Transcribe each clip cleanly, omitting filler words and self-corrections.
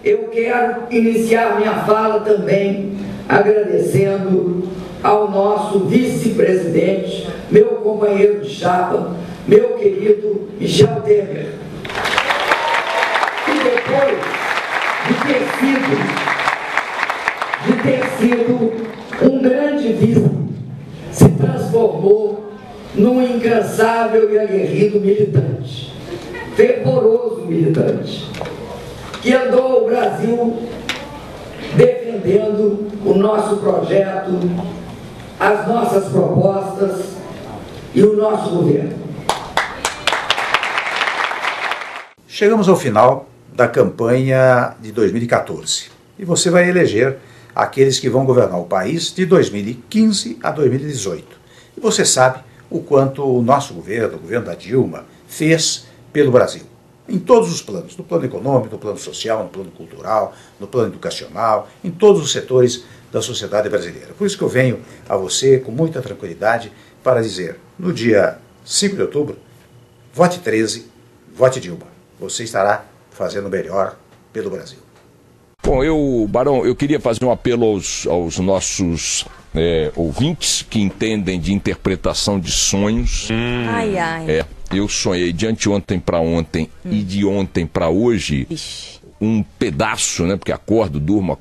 Eu quero iniciar minha fala também agradecendo ao nosso vice-presidente, meu companheiro de chapa, meu querido Michel Temer, que depois de ter sido um grande vice, se transformou num incansável e aguerrido militante, fervoroso militante, que andou o Brasil defendendo o nosso projeto, as nossas propostas e o nosso governo. Chegamos ao final da campanha de 2014 e você vai eleger aqueles que vão governar o país de 2015 a 2018. E você sabe o quanto o nosso governo, o governo da Dilma, fez pelo Brasil. Em todos os planos, no plano econômico, no plano social, no plano cultural, no plano educacional, em todos os setores da sociedade brasileira. Por isso que eu venho a você com muita tranquilidade para dizer, no dia 5 de outubro, vote 13, vote Dilma. Você estará fazendo melhor pelo Brasil. Bom, Barão, eu queria fazer um apelo aos nossos ouvintes que entendem de interpretação de sonhos. Ai, ai. Eu sonhei de anteontem para ontem e de ontem para hoje. Ixi. Um pedaço, né? Porque acordo, durmo,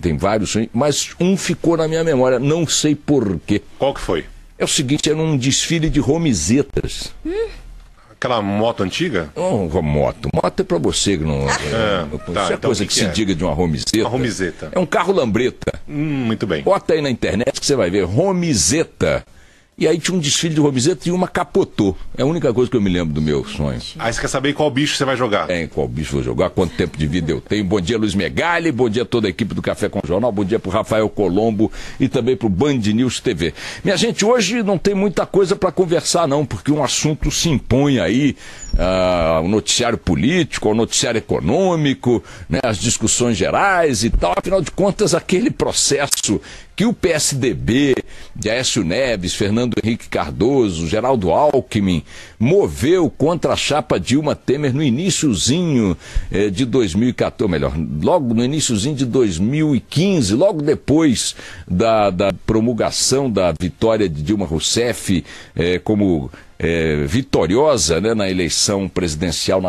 tem vários sonhos, mas um ficou na minha memória, não sei porquê. Qual que foi? É o seguinte, era um desfile de romizetas. Aquela moto antiga? Moto é pra você que não... Tá, é então coisa que se diga de uma romizeta. Uma romizeta. É um carro lambreta. Muito bem. Bota aí na internet que você vai ver, romizeta. E aí tinha um desfile de romizeta e uma capotou. É a única coisa que eu me lembro do meu sonho. Aí você quer saber qual bicho você vai jogar? Qual bicho vou jogar, quanto tempo de vida eu tenho. Bom dia, Luiz Megali, bom dia a toda a equipe do Café com o Jornal, bom dia pro Rafael Colombo e também pro Band News TV. Minha gente, hoje não tem muita coisa para conversar não, porque um assunto se impõe aí, o noticiário político, o noticiário econômico, né, as discussões gerais e tal. Afinal de contas, aquele processo que o PSDB, de Aécio Neves, Fernando Henrique Cardoso, Geraldo Alckmin, moveu contra a chapa Dilma Temer no iniciozinho de 2014, melhor, logo no iniciozinho de 2015, logo depois da promulgação da vitória de Dilma Rousseff como vitoriosa, né, na eleição presidencial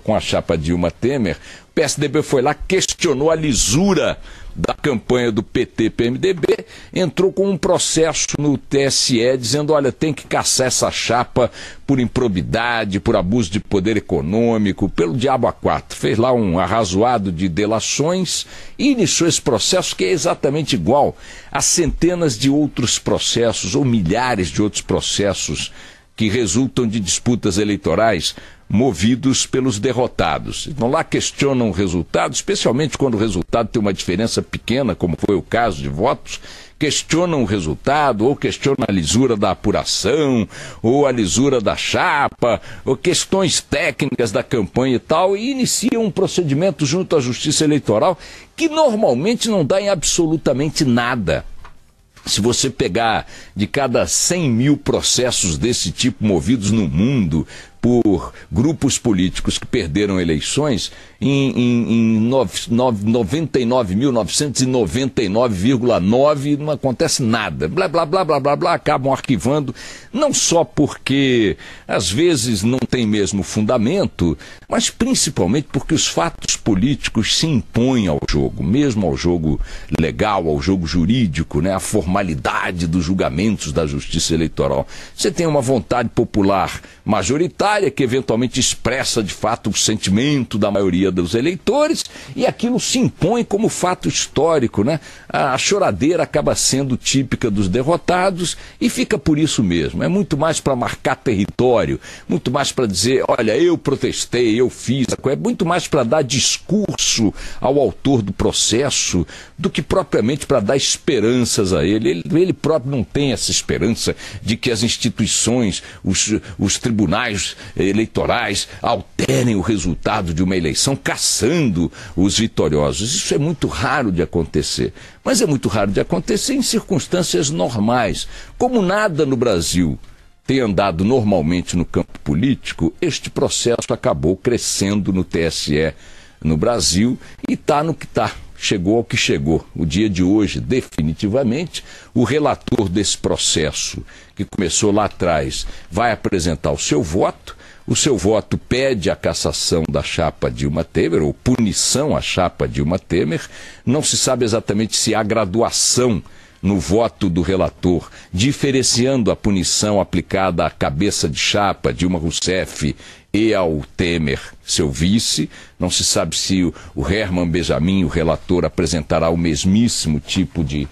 com a chapa Dilma Temer. O PSDB foi lá, questionou a lisura da campanha do PT-PMDB, entrou com um processo no TSE dizendo, olha, tem que caçar essa chapa por improbidade, por abuso de poder econômico, pelo diabo a quatro. Fez lá um arrazoado de delações e iniciou esse processo que é exatamente igual a centenas de outros processos ou milhares de outros processos que resultam de disputas eleitorais movidos pelos derrotados. Então lá questionam o resultado, especialmente quando o resultado tem uma diferença pequena, como foi o caso de votos, questionam o resultado, ou questionam a lisura da apuração, ou a lisura da chapa, ou questões técnicas da campanha e tal, e iniciam um procedimento junto à Justiça Eleitoral que normalmente não dá em absolutamente nada. Se você pegar de cada 100 mil processos desse tipo movidos no mundo por grupos políticos que perderam eleições, em 99.999,9 não acontece nada. Blá, blá, blá, blá, blá, blá, acabam arquivando, não só porque às vezes não tem mesmo fundamento, mas principalmente porque os fatos políticos se impõem ao jogo, mesmo ao jogo legal, ao jogo jurídico, né? A formalidade dos julgamentos da Justiça Eleitoral. Você tem uma vontade popular majoritária que eventualmente expressa de fato o sentimento da maioria dos eleitores e aquilo se impõe como fato histórico, né? A choradeira acaba sendo típica dos derrotados e fica por isso mesmo. É muito mais para marcar território, muito mais para dizer, olha, eu protestei, eu fiz, é muito mais para dar discurso ao autor do processo do que propriamente para dar esperanças a ele. Ele próprio não tem essa esperança de que as instituições, os tribunais eleitorais alterem o resultado de uma eleição, caçando os vitoriosos. Isso é muito raro de acontecer, mas é muito raro de acontecer em circunstâncias normais. Como nada no Brasil tem andado normalmente no campo político, este processo acabou crescendo no TSE no Brasil e está no que está. Chegou ao que chegou. O dia de hoje, definitivamente, o relator desse processo, que começou lá atrás, vai apresentar o seu voto. O seu voto pede a cassação da chapa Dilma Temer, ou punição à chapa Dilma Temer. Não se sabe exatamente se há graduação no voto do relator, diferenciando a punição aplicada à cabeça de chapa Dilma Rousseff e ao Temer, seu vice. Não se sabe se o Herman Benjamin, o relator, apresentará o mesmíssimo tipo de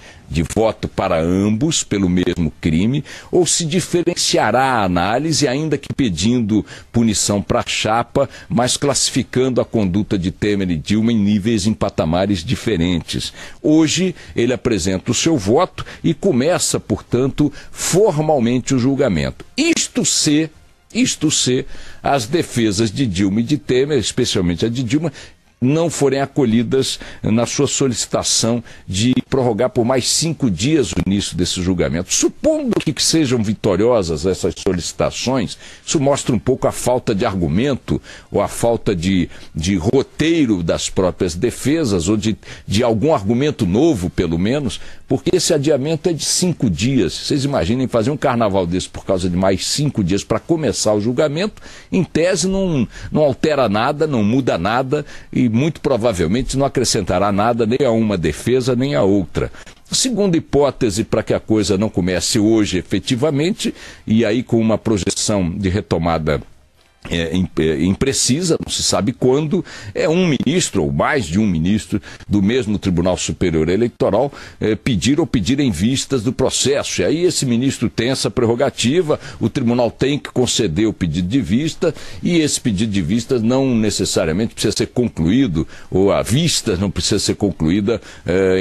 voto para ambos pelo mesmo crime, ou se diferenciará a análise, ainda que pedindo punição para a chapa, mas classificando a conduta de Temer e Dilma em níveis, em patamares diferentes. Hoje ele apresenta o seu voto e começa, portanto, formalmente o julgamento. Isto se as defesas de Dilma e de Temer, especialmente a de Dilma, não forem acolhidas na sua solicitação de prorrogar por mais 5 dias o início desse julgamento. Supondo que sejam vitoriosas essas solicitações, isso mostra um pouco a falta de argumento ou a falta de roteiro das próprias defesas ou de algum argumento novo, pelo menos, porque esse adiamento é de 5 dias. Vocês imaginem fazer um carnaval desse por causa de mais 5 dias para começar o julgamento, em tese não altera nada, não muda nada e muito provavelmente não acrescentará nada nem a uma defesa nem a outra. A segunda hipótese para que a coisa não comece hoje efetivamente, e aí com uma projeção de retomada imprecisa, não se sabe quando, é um ministro ou mais de um ministro do mesmo Tribunal Superior Eleitoral pedirem vistas do processo. E aí esse ministro tem essa prerrogativa, o tribunal tem que conceder o pedido de vista e esse pedido de vista não necessariamente precisa ser concluído, ou a vista não precisa ser concluída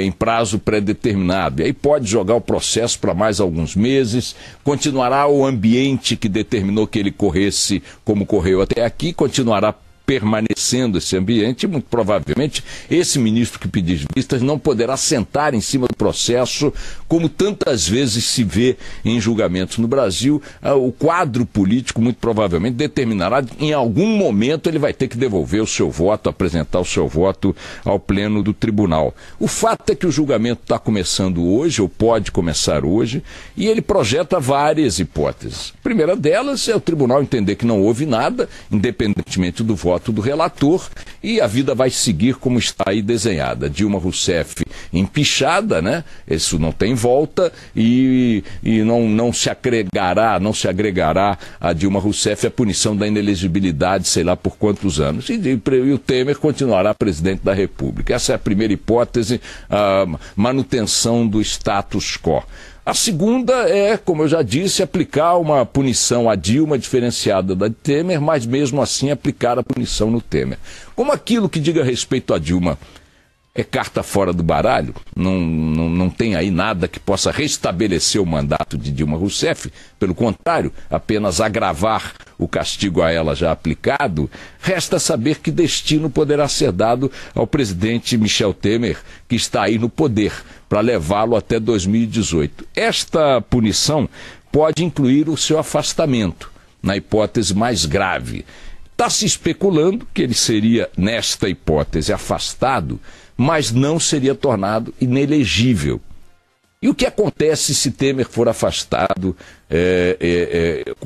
em prazo pré-determinado. E aí pode jogar o processo para mais alguns meses, continuará o ambiente que determinou que ele corresse como correu até aqui, continuará permanecendo esse ambiente, muito provavelmente esse ministro que pedir vistas não poderá sentar em cima do processo, como tantas vezes se vê em julgamentos no Brasil. O quadro político muito provavelmente determinará, em algum momento ele vai ter que devolver o seu voto, apresentar o seu voto ao pleno do tribunal. O fato é que o julgamento está começando hoje, ou pode começar hoje, e ele projeta várias hipóteses. A primeira delas é o tribunal entender que não houve nada, independentemente do voto do relator, e a vida vai seguir como está aí desenhada. Dilma Rousseff empichada, né? Isso não tem volta, e não se agregará a Dilma Rousseff a punição da inelegibilidade, sei lá por quantos anos. E o Temer continuará presidente da República. Essa é a primeira hipótese, a manutenção do status quo. A segunda é, como eu já disse, aplicar uma punição a Dilma diferenciada da de Temer, mas mesmo assim aplicar a punição no Temer. Como aquilo que diga respeito a Dilma é carta fora do baralho, não tem aí nada que possa restabelecer o mandato de Dilma Rousseff, pelo contrário, apenas agravar o castigo a ela já aplicado, resta saber que destino poderá ser dado ao presidente Michel Temer, que está aí no poder, para levá-lo até 2018. Esta punição pode incluir o seu afastamento, na hipótese mais grave. Está se especulando que ele seria, nesta hipótese, afastado, mas não seria tornado inelegível. E o que acontece se Temer for afastado,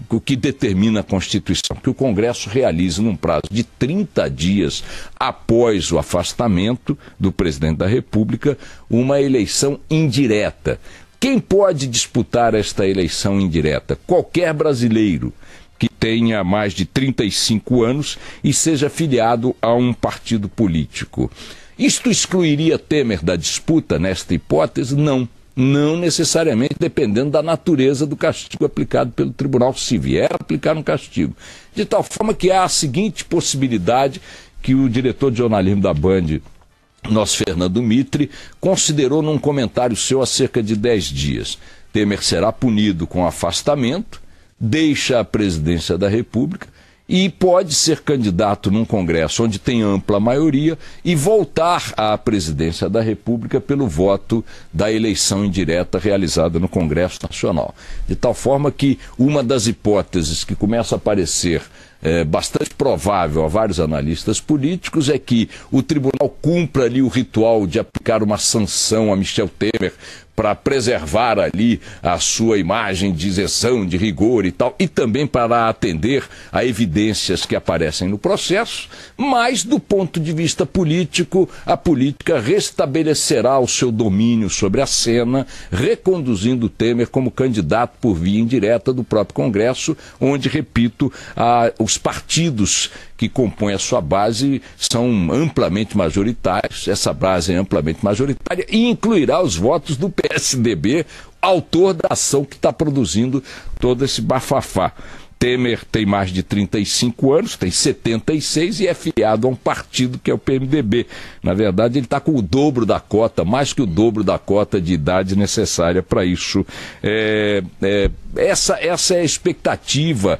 o que determina a Constituição? Que o Congresso realize num prazo de 30 dias após o afastamento do presidente da República uma eleição indireta. Quem pode disputar esta eleição indireta? Qualquer brasileiro que tenha mais de 35 anos e seja filiado a um partido político. Isto excluiria Temer da disputa nesta hipótese? Não. Não necessariamente, dependendo da natureza do castigo aplicado pelo tribunal, se vier aplicar um castigo. De tal forma que há a seguinte possibilidade que o diretor de jornalismo da Band, nosso Fernando Mitre, considerou num comentário seu há cerca de 10 dias. Temer será punido com afastamento, deixa a presidência da República e pode ser candidato num Congresso onde tem ampla maioria e voltar à presidência da República pelo voto da eleição indireta realizada no Congresso Nacional. De tal forma que uma das hipóteses que começa a aparecer bastante provável a vários analistas políticos é que o tribunal cumpra ali o ritual de aplicar uma sanção a Michel Temer para preservar ali a sua imagem de isenção, de rigor e tal, e também para atender a evidências que aparecem no processo, mas do ponto de vista político, a política restabelecerá o seu domínio sobre a cena, reconduzindo Temer como candidato por via indireta do próprio Congresso, onde, repito, os partidos que compõem a sua base são amplamente majoritários, essa base é amplamente majoritária e incluirá os votos do PSDB, autor da ação que está produzindo todo esse bafafá. Temer tem mais de 35 anos, tem 76 e é filiado a um partido que é o PMDB. Na verdade, ele está com o dobro da cota, mais que o dobro da cota de idade necessária para isso. Essa é a expectativa.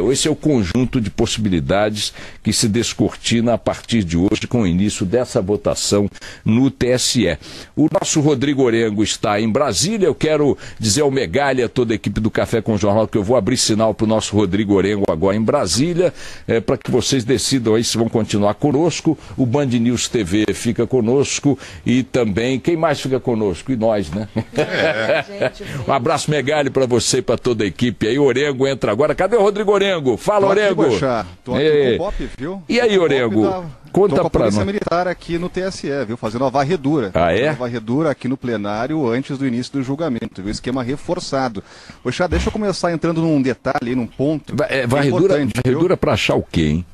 Esse é o conjunto de possibilidades que se descortina a partir de hoje com o início dessa votação no TSE. O nosso Rodrigo Orengo está em Brasília. Eu quero dizer ao Megali e a toda a equipe do Café com o Jornal que eu vou abrir sinal para o nosso Rodrigo Orengo agora em Brasília, para que vocês decidam aí se vão continuar conosco. O Band News TV fica conosco e também, quem mais fica conosco? E nós, né? Um abraço, Megali, para você e para toda a equipe. Aí o Orengo entra agora. Cadê o Rodrigo Orengo? Fala, Orengo. Tô aqui com o Bop, viu? E aí, Orengo? Conta pra nós. Tô com a Polícia Militar aqui no TSE, viu? Fazendo a varredura. Ah, é? Fazendo a varredura aqui no plenário antes do início do julgamento, viu? Esquema reforçado. Poxa, deixa eu começar entrando num detalhe, num ponto. Varredura pra achar o quê, hein?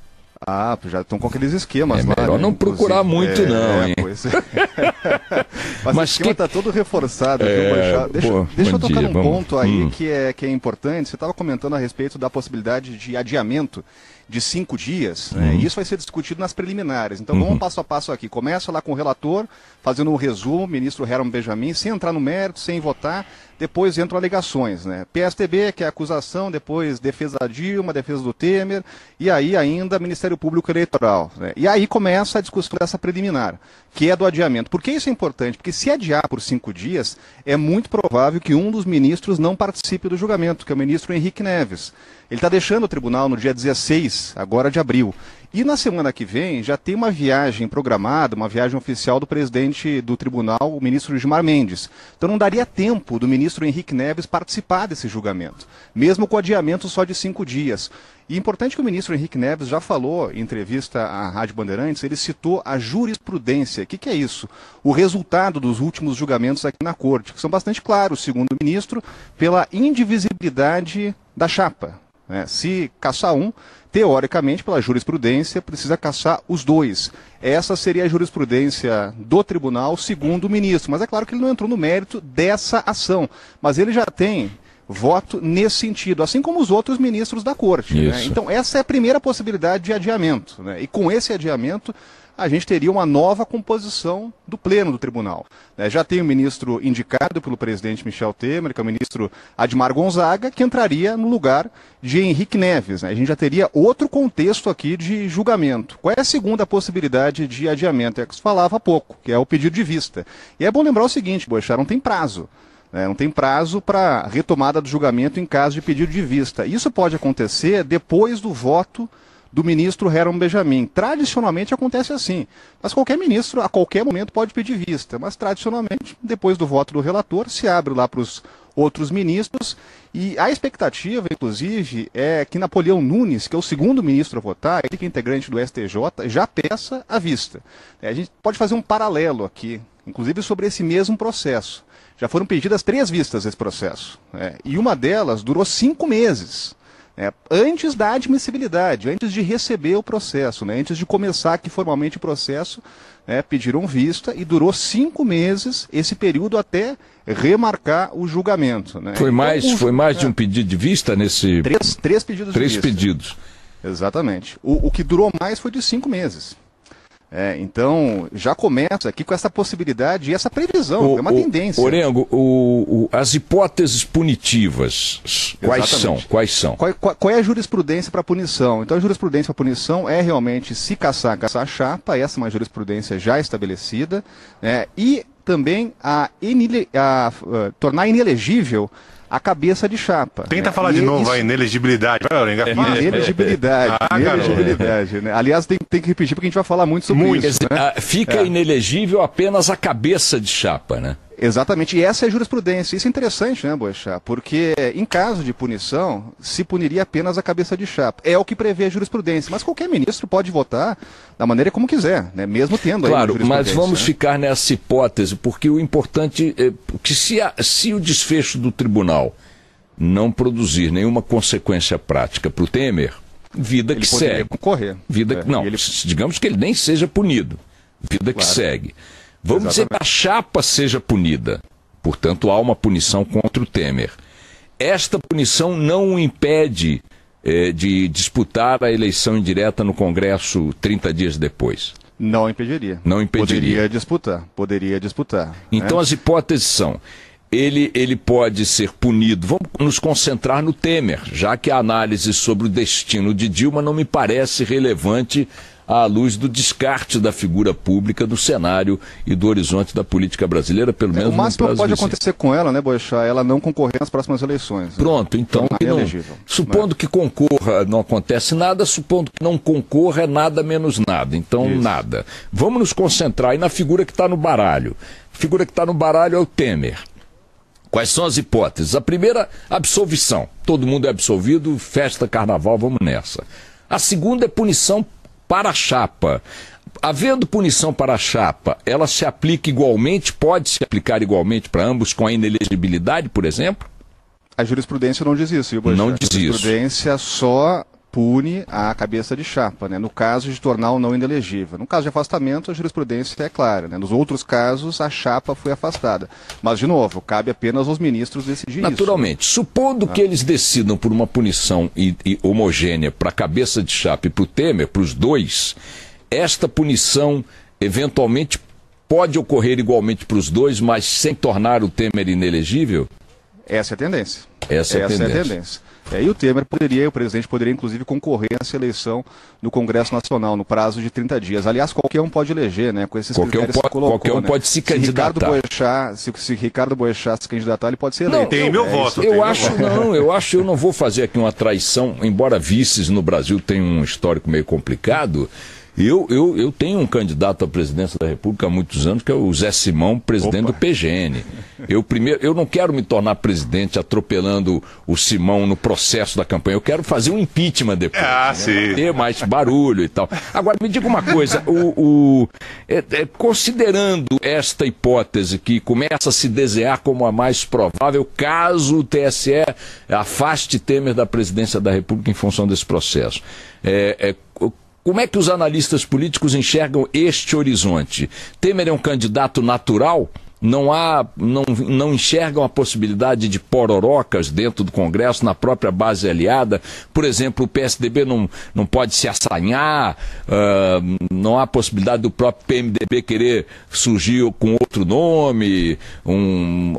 Ah, já estão com aqueles esquemas lá. É melhor não procurar muito, não, hein? Pois é. Mas o esquema está todo reforçado. Deixa eu tocar num ponto aí que é importante. Você estava comentando a respeito da possibilidade de adiamento de 5 dias, né? E isso vai ser discutido nas preliminares. Então vamos passo a passo aqui. Começa lá com o relator, fazendo um resumo, ministro Harold Benjamin, sem entrar no mérito, sem votar. Depois entram alegações, né? PSDB, que é a acusação, depois defesa da Dilma, defesa do Temer, e aí ainda Ministério Público Eleitoral, né? E aí começa a discussão dessa preliminar, que é do adiamento. Por que isso é importante? Porque se adiar por 5 dias, é muito provável que um dos ministros não participe do julgamento, que é o ministro Henrique Neves. Ele está deixando o tribunal no dia 16, agora de abril. E na semana que vem já tem uma viagem programada, uma viagem oficial do presidente do tribunal, o ministro Gilmar Mendes. Então não daria tempo do ministro Henrique Neves participar desse julgamento, mesmo com adiamento só de 5 dias. E importante que o ministro Henrique Neves já falou em entrevista à Rádio Bandeirantes, ele citou a jurisprudência. O que é isso? O resultado dos últimos julgamentos aqui na Corte, que são bastante claros, segundo o ministro, pela indivisibilidade da chapa. Se caçar um, teoricamente, pela jurisprudência, precisa caçar os dois. Essa seria a jurisprudência do tribunal, segundo o ministro. Mas é claro que ele não entrou no mérito dessa ação. Mas ele já tem voto nesse sentido, assim como os outros ministros da Corte. Né? Então, essa é a primeira possibilidade de adiamento. Né? E com esse adiamento, a gente teria uma nova composição do pleno do tribunal. Já tem o ministro indicado pelo presidente Michel Temer, que é o ministro Admar Gonzaga, que entraria no lugar de Henrique Neves. A gente já teria outro contexto aqui de julgamento. Qual é a segunda possibilidade de adiamento? É que se falava há pouco, que é o pedido de vista. E é bom lembrar o seguinte, Boechat, não tem prazo. Não tem prazo para retomada do julgamento em caso de pedido de vista. Isso pode acontecer depois do voto do ministro Harold Benjamin. Tradicionalmente acontece assim, mas qualquer ministro a qualquer momento pode pedir vista, mas tradicionalmente, depois do voto do relator, se abre lá para os outros ministros, e a expectativa, inclusive, é que Napoleão Nunes, que é o segundo ministro a votar, ele que é integrante do STJ, já peça a vista. A gente pode fazer um paralelo aqui, inclusive sobre esse mesmo processo. Já foram pedidas 3 vistas desse processo, e uma delas durou 5 meses. Antes da admissibilidade, antes de receber o processo, antes de começar aqui formalmente o processo, pediram vista e durou 5 meses esse período até remarcar o julgamento. Foi mais de um pedido de vista nesse... 3 pedidos de vista. 3 pedidos. Exatamente. O que durou mais foi de 5 meses. Então, já começa aqui com essa possibilidade e essa previsão, é uma tendência. Orengo, as hipóteses punitivas, quais são? Qual é a jurisprudência para punição? Então, a jurisprudência para punição é realmente se caçar a chapa, essa é uma jurisprudência já estabelecida, e também tornar inelegível a cabeça de chapa. Tenta falar de novo aí, inelegibilidade. Inelegibilidade. Inelegibilidade, né? Aliás, tem que repetir porque a gente vai falar muito sobre isso. Né? Fica inelegível apenas a cabeça de chapa, né? Exatamente, e essa é a jurisprudência. Isso é interessante, né, Boechat? Porque em caso de punição, se puniria apenas a cabeça de chapa. É o que prevê a jurisprudência, mas qualquer ministro pode votar da maneira como quiser, né? Mesmo tendo aí claro, mas vamos ficar nessa hipótese, porque o importante é que se o desfecho do tribunal não produzir nenhuma consequência prática para o Temer, vida ele que segue. Concorrer. Digamos que ele nem seja punido. Vida que segue. Vamos dizer que a chapa seja punida. Portanto, há uma punição contra o Temer. Esta punição não o impede de disputar a eleição indireta no Congresso 30 dias depois. Não impediria. Não impediria. Poderia disputar. Então as hipóteses são: ele pode ser punido. Vamos nos concentrar no Temer, já que a análise sobre o destino de Dilma não me parece relevante à luz do descarte da figura pública do cenário e do horizonte da política brasileira, pelo menos no prazo máximo que pode acontecer com ela, né, Boechat, ela não concorrer nas próximas eleições. Pronto, então, supondo que concorra, não acontece nada, supondo que não concorra, é nada menos nada. Então, nada. Vamos nos concentrar aí na figura que está no baralho. A figura que está no baralho é o Temer. Quais são as hipóteses? A primeira, absolvição. Todo mundo é absolvido, festa, carnaval, vamos nessa. A segunda é punição para a chapa. Havendo punição para a chapa, ela se aplica igualmente, pode se aplicar igualmente para ambos com a inelegibilidade, por exemplo? A jurisprudência não diz isso, viu, Boechat? Não diz isso. A jurisprudência só pune a cabeça de chapa, né? No caso de tornar o não inelegível. No caso de afastamento, a jurisprudência é clara, né? Nos outros casos, a chapa foi afastada. Mas, de novo, cabe apenas aos ministros decidir isso. Naturalmente. Supondo que eles decidam por uma punição homogênea para a cabeça de chapa e para o Temer, para os dois, esta punição, eventualmente, pode ocorrer igualmente para os dois, mas sem tornar o Temer inelegível? Essa é a tendência. Essa é a tendência. E o Temer o presidente poderia inclusive concorrer a essa eleição no Congresso Nacional, no prazo de 30 dias. Aliás, qualquer um pode eleger, né? Com esses critérios que você colocou, qualquer um pode se candidatar. Se Ricardo Boechat se candidatar, ele pode ser eleito. Tem meu voto. Eu não vou fazer aqui uma traição, embora vices no Brasil tenham um histórico meio complicado. Eu tenho um candidato à presidência da República há muitos anos, que é o Zé Simão, presidente do PGN. Eu não quero me tornar presidente atropelando o Simão no processo da campanha. Eu quero fazer um impeachment depois. Sim. Ter mais barulho e tal. Agora, me diga uma coisa. Considerando esta hipótese que começa a se desenhar como a mais provável, caso o TSE afaste Temer da presidência da República em função desse processo, como é que os analistas políticos enxergam este horizonte? Temer é um candidato natural? Não enxergam a possibilidade de pororocas dentro do Congresso, na própria base aliada? Por exemplo, o PSDB não pode se assanhar, não há possibilidade do próprio PMDB querer surgir com outro nome,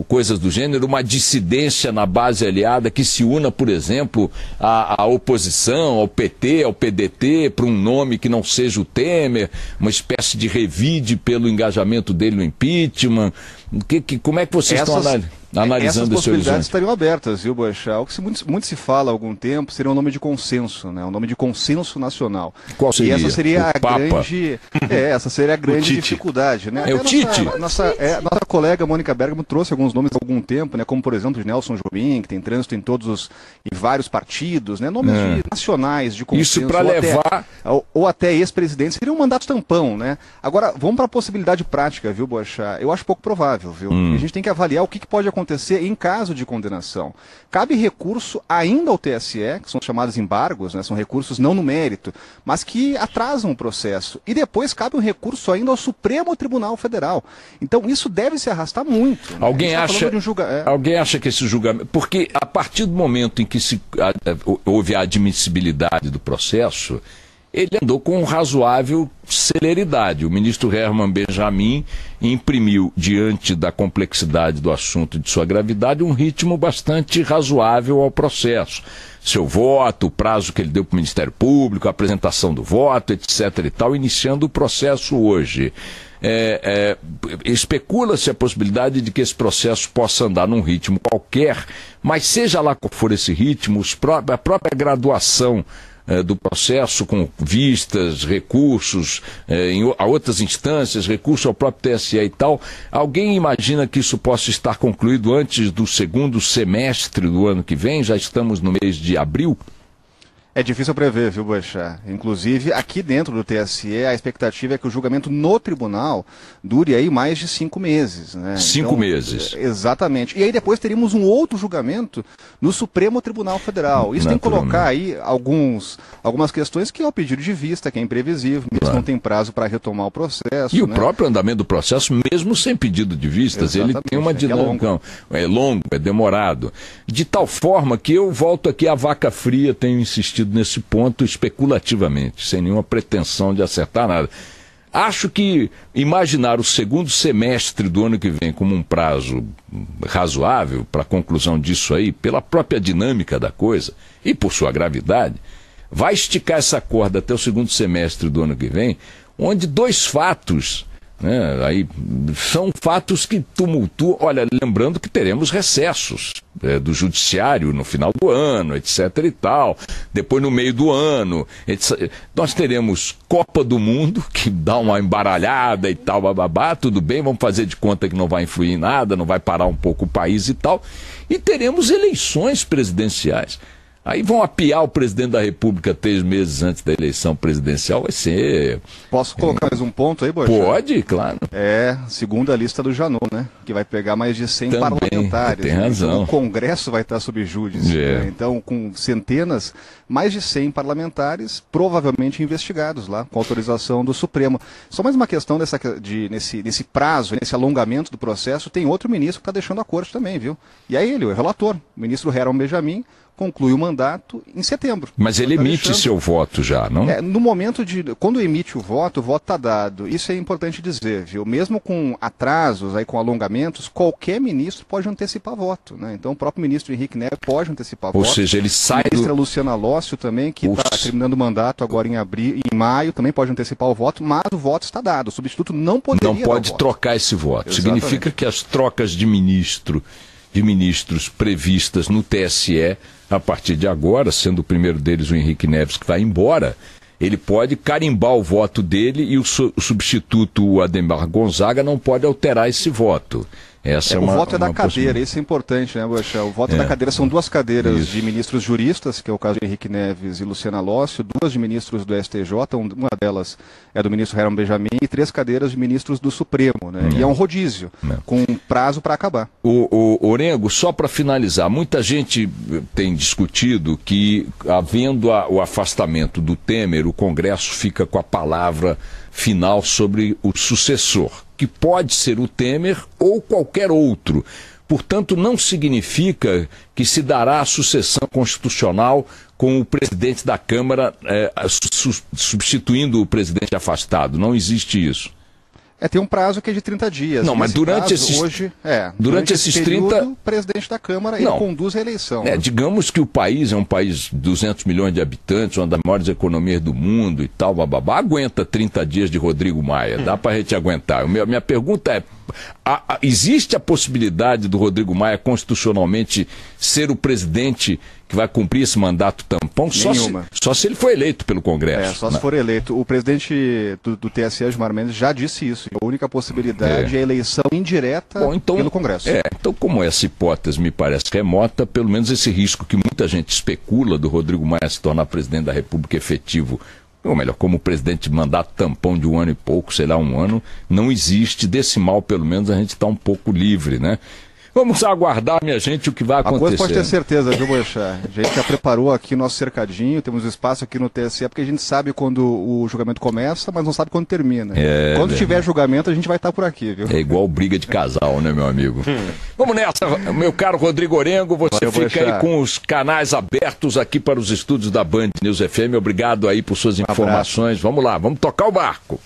coisas do gênero, uma dissidência na base aliada que se una, por exemplo, à oposição, ao PT, ao PDT, para um nome que não seja o Temer, uma espécie de revide pelo engajamento dele no impeachment. Como é que vocês estão analisando esse horizonte? Essas possibilidades estariam abertas, viu, Boechat? O que muito se fala há algum tempo seria um nome de consenso, né? Um nome de consenso nacional. Qual seria? E essa seria essa seria a grande dificuldade, né? É o Tite? Nossa colega Mônica Bergamo trouxe alguns nomes há algum tempo, né? Como, por exemplo, de Nelson Jobim, que tem trânsito em vários partidos, né? Nomes nacionais de consenso. Isso para levar... Ou até ex-presidente. Seria um mandato tampão, né? Agora, vamos para a possibilidade prática, viu, Boechat? Eu acho pouco provável, viu? A gente tem que avaliar o que pode acontecer em caso de condenação. Cabe recurso ainda ao TSE, que são chamados embargos, né? São recursos não no mérito, mas que atrasam o processo. E depois cabe um recurso ainda ao Supremo Tribunal Federal. Então isso deve se arrastar muito. Né? Alguém acha que esse julgamento... Porque a partir do momento em que houve a admissibilidade do processo, ele andou com razoável celeridade. O ministro Herman Benjamin imprimiu, diante da complexidade do assunto e de sua gravidade, um ritmo bastante razoável ao processo. Seu voto, o prazo que ele deu para o Ministério Público, a apresentação do voto, etc. e tal, iniciando o processo hoje. especula-se a possibilidade de que esse processo possa andar num ritmo qualquer, mas seja lá qual for esse ritmo, a própria graduação do processo, com vistas, recursos a outras instâncias, recurso ao próprio TSE e tal, alguém imagina que isso possa estar concluído antes do segundo semestre do ano que vem? Já estamos no mês de abril? É difícil prever, viu, Boechat? Inclusive, aqui dentro do TSE, a expectativa é que o julgamento no tribunal dure aí mais de 5 meses, né? 5 meses. Exatamente. E aí depois teríamos um outro julgamento no Supremo Tribunal Federal. Isso tem que colocar aí algumas questões que é o pedido de vista, que é imprevisível, mesmo não tem prazo para retomar o processo. E o próprio andamento do processo, mesmo sem pedido de vistas, ele tem uma dinâmica. É longo, é demorado. De tal forma que eu volto aqui à vaca fria, tenho insistido nesse ponto especulativamente, sem nenhuma pretensão de acertar nada. Acho que imaginar o segundo semestre do ano que vem como um prazo razoável para a conclusão disso aí, pela própria dinâmica da coisa e por sua gravidade, vai esticar essa corda até o segundo semestre do ano que vem, onde 2 fatos, né, aí são fatos que tumultuam. Olha, lembrando que teremos recessos do judiciário no final do ano, etc. e tal, depois no meio do ano, etc. Nós teremos Copa do Mundo, que dá uma embaralhada e tal, bababá, tudo bem, vamos fazer de conta que não vai influir em nada, não vai parar um pouco o país e tal, e teremos eleições presidenciais. Aí vão apiar o presidente da República 3 meses antes da eleição presidencial, vai ser... Posso colocar mais um ponto aí, Boechat? Pode, claro. Segundo a lista do Janot, né? Que vai pegar mais de 100 também, parlamentares. Tem razão. Então, o Congresso vai estar sob júdice. Né? Então, com centenas, mais de 100 parlamentares provavelmente investigados lá, com autorização do Supremo. Só mais uma questão nesse prazo, nesse alongamento do processo, tem outro ministro que está deixando a corte também, viu? E é ele, o relator, o ministro Harold Benjamin, conclui o mandato em setembro. Mas ele emite seu voto já, não? No momento quando emite o voto está dado. Isso é importante dizer, viu? Mesmo com atrasos, aí, com alongamentos, qualquer ministro pode antecipar voto, né? Então o próprio ministro Henrique Neves pode antecipar voto. Ou seja, ele sai A ministra Luciana Lócio também, que está terminando o mandato agora em maio, também pode antecipar o voto, mas o voto está dado. O substituto não poderia Não pode trocar esse voto. Exatamente. Significa que as trocas de ministros previstas no TSE, a partir de agora, sendo o primeiro deles o Henrique Neves, que vai embora, ele pode carimbar o voto dele e o substituto, o Ademar Gonzaga, não pode alterar esse voto. O voto é da cadeira, isso é importante, né, Boechat? O voto é da cadeira, são 2 cadeiras de ministros juristas, que é o caso de Henrique Neves e Luciana Lócio, 2 de ministros do STJ, uma delas é do ministro Harold Benjamin, e 3 cadeiras de ministros do Supremo, né? E é um rodízio, com um prazo para acabar. O Orengo, só para finalizar, muita gente tem discutido que, havendo o afastamento do Temer, o Congresso fica com a palavra final sobre o sucessor, que pode ser o Temer ou qualquer outro. Portanto, não significa que se dará a sucessão constitucional com o presidente da Câmara substituindo o presidente afastado. Não existe isso. Tem um prazo que é de 30 dias. Não, mas durante esses 30... o presidente da Câmara conduz a eleição. Digamos que o país é um país de 200 milhões de habitantes, uma das maiores economias do mundo e tal, bababá, aguenta 30 dias de Rodrigo Maia, dá para a gente aguentar. Minha pergunta é, existe a possibilidade do Rodrigo Maia constitucionalmente ser o presidente que vai cumprir esse mandato tampão? Só se ele for eleito pelo Congresso. Só se for eleito. O presidente do TSE, Gilmar Mendes, já disse isso. A única possibilidade é a eleição indireta pelo Congresso. Então, como essa hipótese me parece remota, pelo menos esse risco que muita gente especula do Rodrigo Maia se tornar presidente da República efetivo, ou melhor, como presidente de mandato tampão de 1 ano e pouco, sei lá, 1 ano, não existe. Desse mal, pelo menos, a gente está um pouco livre, né? Vamos aguardar, minha gente, o que vai acontecer. A coisa pode ter certeza, viu, Boechat? A gente já preparou aqui nosso cercadinho, temos espaço aqui no TSE, porque a gente sabe quando o julgamento começa, mas não sabe quando termina. Quando tiver julgamento, a gente vai estar por aqui, viu? É igual briga de casal, né, meu amigo? Vamos nessa, meu caro Rodrigo Orengo, você fica aí com os canais abertos aqui para os estúdios da Band News FM. Obrigado aí por suas informações. Vamos lá, vamos tocar o barco.